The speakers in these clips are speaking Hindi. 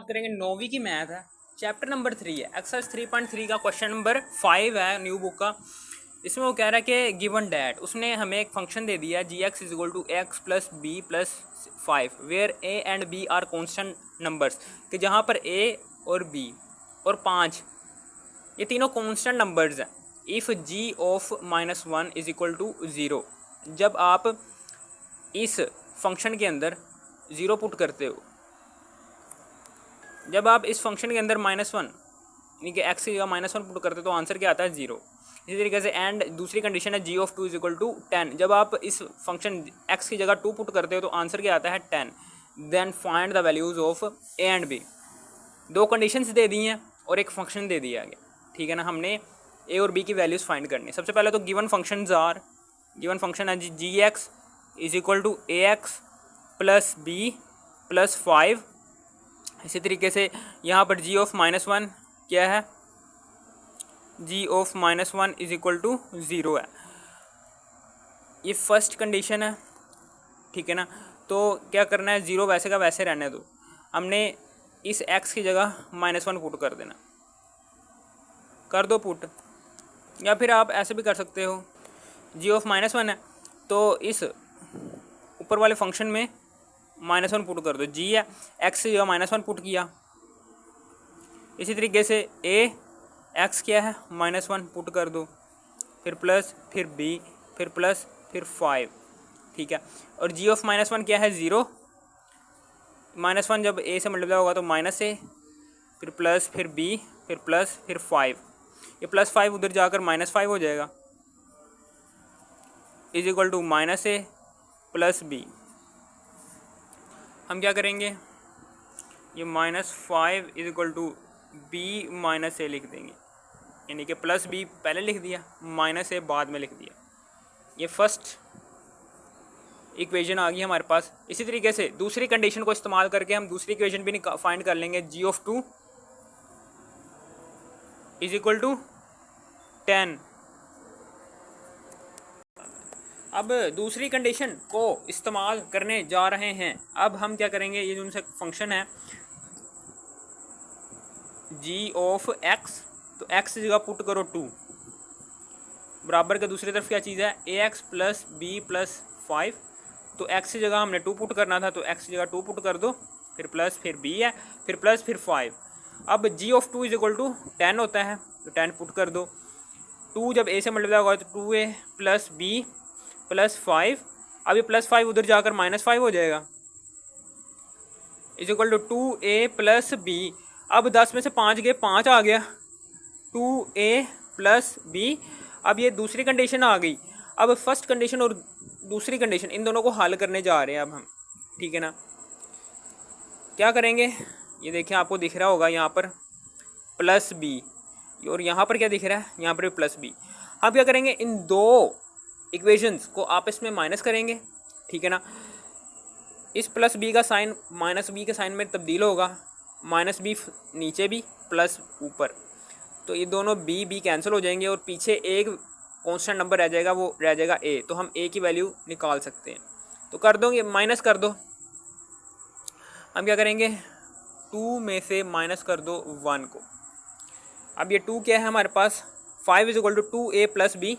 बात करेंगे 9वीं की मैथ है, चैप्टर नंबर 3 है, एक्सरसाइज 3.3 का क्वेश्चन नंबर 5 है न्यू बुक का। इसमें वो कह रहा है कि गिवन डैट उसने हमें एक फंक्शन दे दिया है g x is equal to x plus b plus 5 where a and b are constant numbers, कि जहाँ पर ए और बी और 5 ये तीनों कॉन्स्टेंट नंबर्स हैं। If g of -1 is equal to 0, जब आप इस फंक्शन के अंदर ज़ीरो पुट करते हो, जब आप इस फंक्शन के अंदर -1 यानी कि एक्स की जगह -1 पुट करते हो तो आंसर क्या आता है 0। इसी तरीके से एंड दूसरी कंडीशन है जी ऑफ 2 इज इक्वल टू 10, जब आप इस फंक्शन एक्स की जगह 2 पुट करते हो तो आंसर क्या आता है 10। Then find the values of a and b. दो कंडीशंस दे दी हैं और एक फंक्शन दे दिया गया, ठीक है ना। हमने ए और बी की वैल्यूज़ फाइंड करनी है। सबसे पहले तो गिवन फंक्शन है g x is equal to a x plus b plus 5। इसी तरीके से यहाँ पर जी ऑफ -1 क्या है, जी ऑफ -1 इज इक्वल टू 0 है। ये फर्स्ट कंडीशन है, ठीक है ना। तो क्या करना है, 0 वैसे का वैसे रहने दो, हमने इस x की जगह -1 पुट कर देना, कर दो पुट। या फिर आप ऐसे भी कर सकते हो, जी ऑफ -1 है तो इस ऊपर वाले फंक्शन में -1 पुट कर दो, जी है x की जगह -1 पुट किया। इसी तरीके से ए एक्स क्या है -1 पुट कर दो, फिर प्लस फिर बी फिर प्लस फिर 5, ठीक है। और जी ऑफ -1 क्या है 0, -1 जब ए से मल्टीप्लाई होगा तो -a, फिर प्लस फिर बी फिर प्लस फिर 5, ये +5 उधर जाकर -5 हो जाएगा, is equal to -a plus b. हम क्या करेंगे, ये -5 is equal to b minus a लिख देंगे, यानी कि प्लस बी पहले लिख दिया माइनस ए बाद में लिख दिया। ये फर्स्ट इक्वेशन आ गई हमारे पास। इसी तरीके से दूसरी कंडीशन को इस्तेमाल करके हम दूसरी इक्वेशन भी फाइंड कर लेंगे, जी ऑफ 2 इज इक्वल टू 10। अब दूसरी कंडीशन को इस्तेमाल करने जा रहे हैं। अब हम क्या करेंगे, ये जो उनसे फंक्शन है जी ऑफ एक्स, तो एक्स की जगह पुट करो 2, बराबर के दूसरी तरफ क्या चीज़ है ए एक्स प्लस बी प्लस 5, तो एक्स की जगह हमने 2 पुट करना था तो एक्स की जगह 2 पुट कर दो, फिर प्लस फिर बी है फिर प्लस फिर 5। अब जी ऑफ 2 इज इक्वल टू 10 होता है तो 10 पुट कर दो, 2 जब ए से मल्टीप्लाई होगा तो 2a प्लस बी प्लस 5, अब ये +5 उधर जाकर -5 हो जाएगा, is equal to 2a plus b. अब 10 में से 5 गए 5 आ गया, 2a प्लस बी। अब ये दूसरी कंडीशन आ गई। अब फर्स्ट कंडीशन और दूसरी कंडीशन इन दोनों को हल करने जा रहे हैं अब हम, ठीक है ना। क्या करेंगे, ये देखिए आपको दिख रहा होगा यहाँ पर प्लस बी, और यहाँ पर क्या दिख रहा है, यहाँ पर भी प्लस बी। हम क्या करेंगे, इन दो इक्वेशंस को आपस में माइनस करेंगे, ठीक है ना। इस प्लस बी का साइन माइनस बी के साइन में तब्दील होगा, माइनस बी नीचे भी प्लस ऊपर, तो ये दोनों बी बी कैंसिल हो जाएंगे और पीछे एक कांस्टेंट नंबर रह जाएगा, वो रह जाएगा ए, तो हम ए की वैल्यू निकाल सकते हैं। तो कर दो, ये माइनस कर दो। हम क्या करेंगे, 2 में से माइनस कर दो 1 को। अब ये 2 क्या है हमारे पास, 5 is equal to 2a plus b,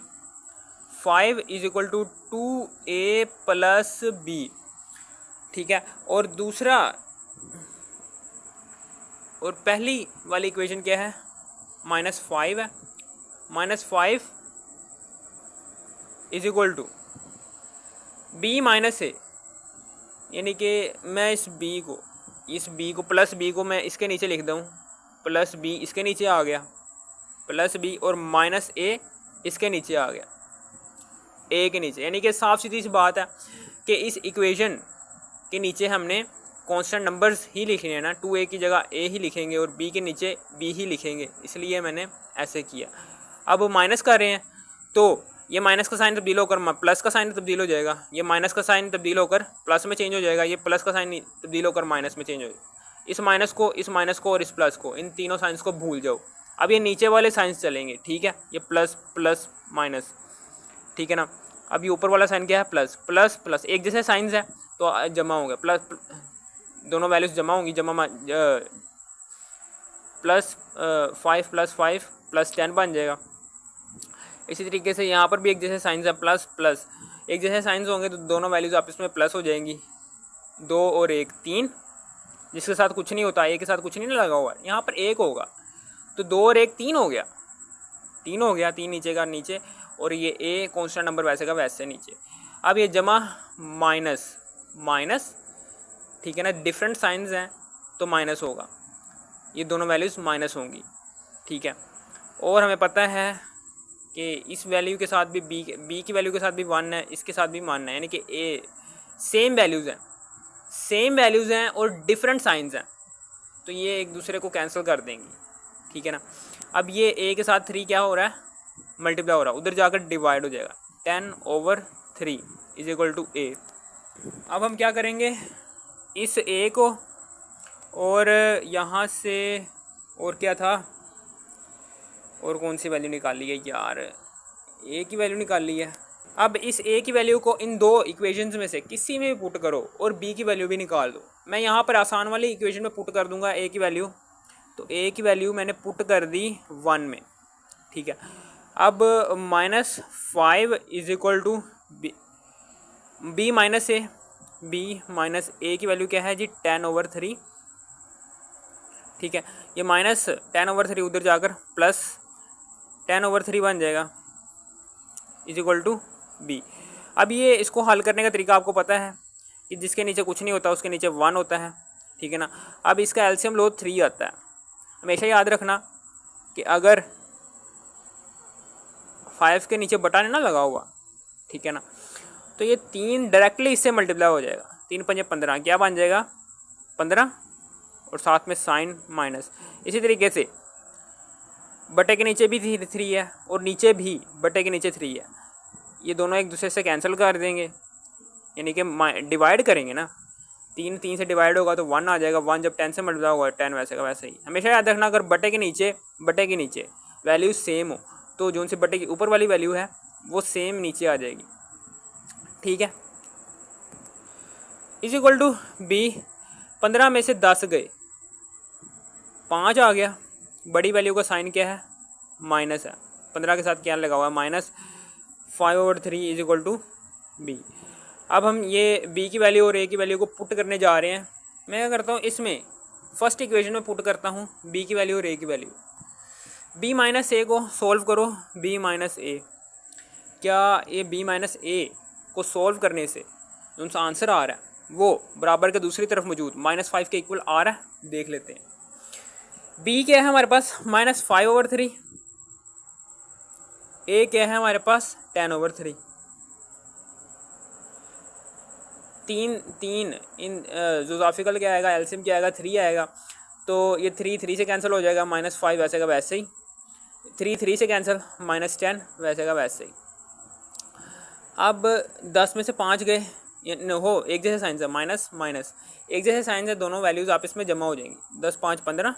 5 is equal to 2a plus b, ठीक है। और दूसरा और पहली वाली इक्वेशन क्या है, -5 है, -5 is equal to b minus a, यानी कि मैं इस बी को प्लस बी को मैं इसके नीचे लिख दूँ, प्लस बी इसके नीचे आ गया, प्लस बी और माइनस ए इसके नीचे आ गया, ए के नीचे, यानी कि साफ सीधी सी बात है कि इस इक्वेशन के नीचे हमने कांस्टेंट नंबर्स ही लिखने हैं ना, 2a की जगह a ही लिखेंगे और b के नीचे b ही लिखेंगे, इसलिए मैंने ऐसे किया। अब माइनस कर रहे हैं तो ये माइनस का साइन तब्दील होकर प्लस का साइन तब्दील हो जाएगा, ये माइनस का साइन तब्दील होकर प्लस में चेंज हो जाएगा, ये प्लस का साइन तब्दील होकर माइनस में चेंज हो जाएगा। इस माइनस को और इस प्लस को, इन तीनों साइंस को भूल जाओ। अब ये नीचे वाले साइंस चलेंगे, ठीक है, ये प्लस प्लस माइनस, ठीक है ना। अब ये ऊपर वाला साइन क्या है, प्लस प्लस प्लस, एक जैसे साइंस है तो जमा होंगे, प्लस दोनों वैल्यूज जमा होंगी, प्लस 5 प्लस 5 प्लस 10 बन जाएगा। इसी तरीके से यहाँ पर भी एक जैसे साइंस है, प्लस प्लस एक जैसे साइंस होंगे तो दोनों वैल्यूज़ आपस में प्लस हो जाएंगी। 2 और 1 3, जिसके साथ कुछ नहीं होता, ए के साथ कुछ नहीं लगा हुआ, यहाँ पर 1 होगा तो 2 और 1 3 हो गया, 3 हो गया, 3 नीचे का नीचे, और ये ए कॉन्स्टेंट नंबर वैसे का वैसे नीचे। अब ये जमा माइनस माइनस, ठीक है ना, डिफरेंट साइंस हैं तो माइनस होगा, ये दोनों वैल्यूज़ माइनस होंगी, ठीक है। और हमें पता है कि इस वैल्यू के साथ भी बी की वैल्यू के साथ भी 1 है, इसके साथ भी 1 है, यानी कि ए सेम वैल्यूज़ हैं और डिफरेंट साइंस हैं, तो ये एक दूसरे को कैंसिल कर देंगी, ठीक है ना। अब ये ए के साथ 3 क्या हो रहा है, मल्टीप्लाई हो रहा है, उधर जाकर डिवाइड हो जाएगा, 10/3 इज इक्वल टू ए। अब हम क्या करेंगे, इस ए को और यहाँ से और क्या था, और कौन सी वैल्यू निकाली है यार, ए की वैल्यू निकाली है। अब इस ए की वैल्यू को इन दो इक्वेशंस में से किसी में भी पुट करो और बी की वैल्यू भी निकाल दो। मैं यहाँ पर आसान वाली इक्वेशन में पुट कर दूंगा ए की वैल्यू, तो ए की वैल्यू मैंने पुट कर दी 1 में, ठीक है। अब -5 is equal to b minus a, b minus a की वैल्यू क्या है जी, 10/3, ठीक है। ये -10/3 उधर जाकर प्लस 10/3 बन जाएगा इज इक्वल टू बी। अब ये इसको हल करने का तरीका आपको पता है कि जिसके नीचे कुछ नहीं होता उसके नीचे 1 होता है, ठीक है ना। अब इसका एलसीएम लो 3 आता है। हमेशा याद रखना कि अगर 5 के नीचे बटा नहीं ना लगा हुआ, ठीक है ना, तो ये 3 डायरेक्टली इससे मल्टीप्लाई हो जाएगा, 3 पंजे 15, क्या बन जाएगा 15, और साथ में साइन माइनस। इसी तरीके से बटे के नीचे भी 3 है और नीचे भी बटे के नीचे 3 है, ये दोनों एक दूसरे से कैंसिल कर देंगे, यानी कि डिवाइड करेंगे ना, 3 से डिवाइड होगा तो 1 आ जाएगा, 1 जब 10 से मल्टीप्लाई होगा 10 वैसे का वैसे ही। हमेशा याद रखना अगर बटे के नीचे वैल्यू सेम हो तो जो से बटे की ऊपर वाली वैल्यू है वो सेम नीचे आ जाएगी, ठीक है। इज इक्वल टू बी, 15 में से 10 गए, 5 आ गया, बड़ी वैल्यू का साइन क्या है, माइनस है, 15 के साथ क्या लगा हुआ है, -5/3 इज इक्वल टू बी। अब हम ये बी की वैल्यू और ए की वैल्यू को पुट करने जा रहे हैं। मैं क्या करता हूँ, इसमें फर्स्ट इक्वेशन में पुट करता हूँ बी की वैल्यू और ए की वैल्यू। बी माइनस ए को सोल्व करो, बी माइनस ए, क्या ये बी माइनस ए को सोल्व करने से जो सा आंसर आ रहा है वो बराबर के दूसरी तरफ मौजूद -5 के इक्वल आ रहा है, देख लेते हैं। बी क्या है हमारे पास -5/3, ए क्या है हमारे पास 10/3, 3 इन जोग्राफिकल क्या आएगा, एलसीएम क्या आएगा, 3 आएगा, तो ये 3 से कैंसिल हो जाएगा, -5 वैसे का वैसे ही, 3 से कैंसिल, -10 वैसे का वैसे ही। अब 10 में से 5 गए हो, एक जैसे साइंस है, माइनस माइनस एक जैसे साइंस है, दोनों वैल्यूज़ आपस में जमा हो जाएंगी, 10 5 15,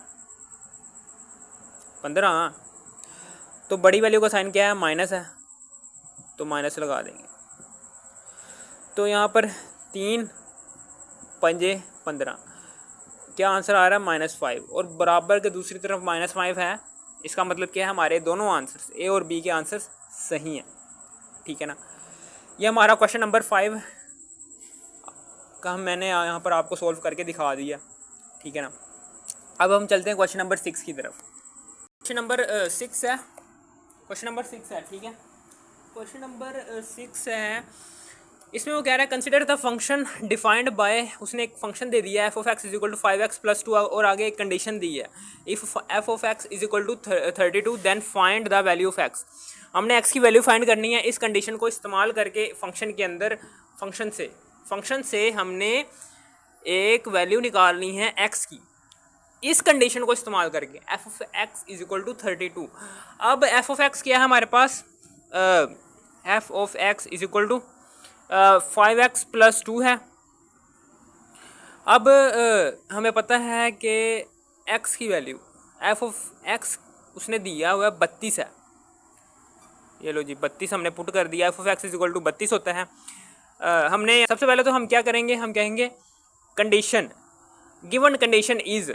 हाँ। तो बड़ी वैल्यू का साइन क्या है, माइनस है, तो माइनस लगा देंगे। तो यहाँ पर 3 पंजे 15, क्या आंसर आ रहा है -5, और बराबर के दूसरी तरफ -5 है, इसका मतलब क्या है, हमारे दोनों आंसर्स ए और बी के आंसर्स सही हैं, ठीक है ना। ये हमारा क्वेश्चन नंबर 5 का मैंने यहाँ पर आपको सोल्व करके दिखा दिया, ठीक है ना। अब हम चलते हैं क्वेश्चन नंबर 6 की तरफ। क्वेश्चन नंबर 6 है, ठीक है। क्वेश्चन नंबर 6 है, इसमें वो कह रहा है consider the function defined by, उसने एक फंक्शन दे दिया है f(x) is equal to 5x + 2 और आगे एक कंडीशन दी है, if f(x) is equal to 32 then find the value of x। हमने x की वैल्यू फाइंड करनी है। इस कंडीशन को इस्तेमाल करके फंक्शन के अंदर फंक्शन से हमने एक वैल्यू निकालनी है x की, इस कंडीशन को इस्तेमाल करके f(x) इज इक्वल टू 32। अब f(x) क्या है हमारे पास, f(x) is equal to 5x + 2 है। अब हमें पता है कि x की वैल्यू f(x) उसने दिया हुआ 32 है, ये लो जी 32 हमने पुट कर दिया, f(x) इज इक्वल टू 32 होता है। हमने सबसे पहले तो हम क्या करेंगे, हम कहेंगे condition, given condition is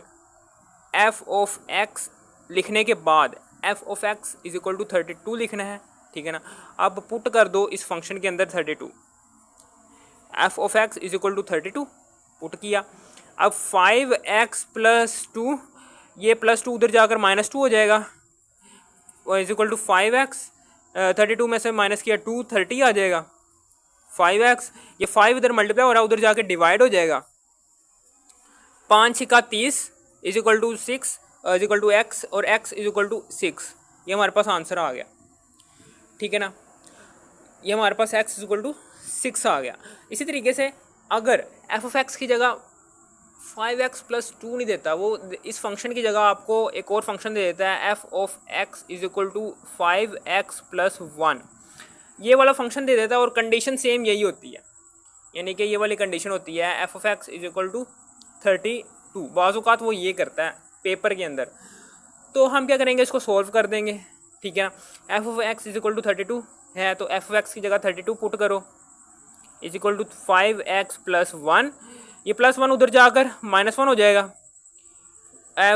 f of x लिखने के बाद f of x is equal to 32 लिखना है, ठीक है ना। अब पुट कर दो इस फंक्शन के अंदर 32, f of x is equal to 32 put किया। अब 5x प्लस 2, ये प्लस 2 उधर जाकर -2 हो जाएगा, इज इक्वल टू 5x, 32 में से माइनस किया 2, 30 आ जाएगा। 5x, ये 5 इधर मल्टीप्लाई हो रहा है, उधर जाके डिवाइड हो जाएगा। 5 का 30 is equal to 6 is equal to x, और x इज इक्वल टू 6। ये हमारे पास आंसर आ गया, ठीक है ना। ये हमारे पास x इज इक्वल टू 6 आ गया। इसी तरीके से अगर f ऑफ x की जगह 5x प्लस 2 नहीं देता, वो इस फंक्शन की जगह आपको एक और फंक्शन दे देता है f of x is equal to 5x plus 1, ये वाला फंक्शन दे देता है, और कंडीशन सेम यही होती है, यानी कि ये वाली कंडीशन होती है f of x is equal to 32। बाज़-औक़ात वो ये करता है पेपर के अंदर, तो हम क्या करेंगे, इसको सॉल्व कर देंगे, ठीक है ना। f of x is equal to 32 है, तो f ऑफ x की जगह 32 पुट करो, is equal to 5x plus 1, ये प्लस 1 उधर जाकर -1 हो जाएगा।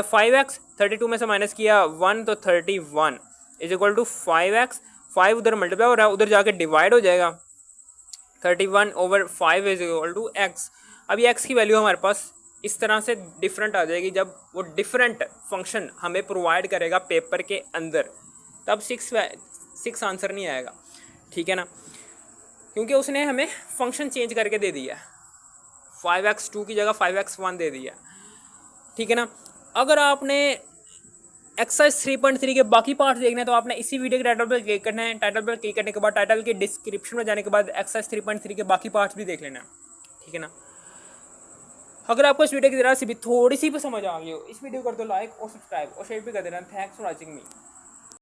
5x 32 में से माइनस किया 1, तो 31 इज इक्वल टू 5x, 5 उधर मल्टीप्लाई हो रहा है, उधर जाकर डिवाइड हो जाएगा। 31 over 5 is equal to x। अब ये x की वैल्यू हमारे पास इस तरह से डिफरेंट आ जाएगी, जब वो डिफरेंट फंक्शन हमें प्रोवाइड करेगा पेपर के अंदर, तब 6 आंसर नहीं आएगा, ठीक है ना, क्योंकि उसने हमें फंक्शन चेंज करके दे दिया, 5x 2 की जगह 5x 1 दे दिया, ठीक है ना। अगर आपने एक्सरसाइज 3.3 के बाकी पार्ट्स देखने हैं तो आपने इसी वीडियो के टाइटल पर क्लिक करना है। टाइटल पर क्लिक करने के बाद टाइटल के डिस्क्रिप्शन में जाने के बाद एक्सरसाइज 3.3 के बाकी पार्ट्स भी देख लेना है, ठीक है ना। अगर आपको इस वीडियो की तरह से भी थोड़ी सी भी समझ आ गई हो, इस वीडियो को कर दो लाइक और सब्सक्राइब और शेयर भी कर देना। Thanks for watching me.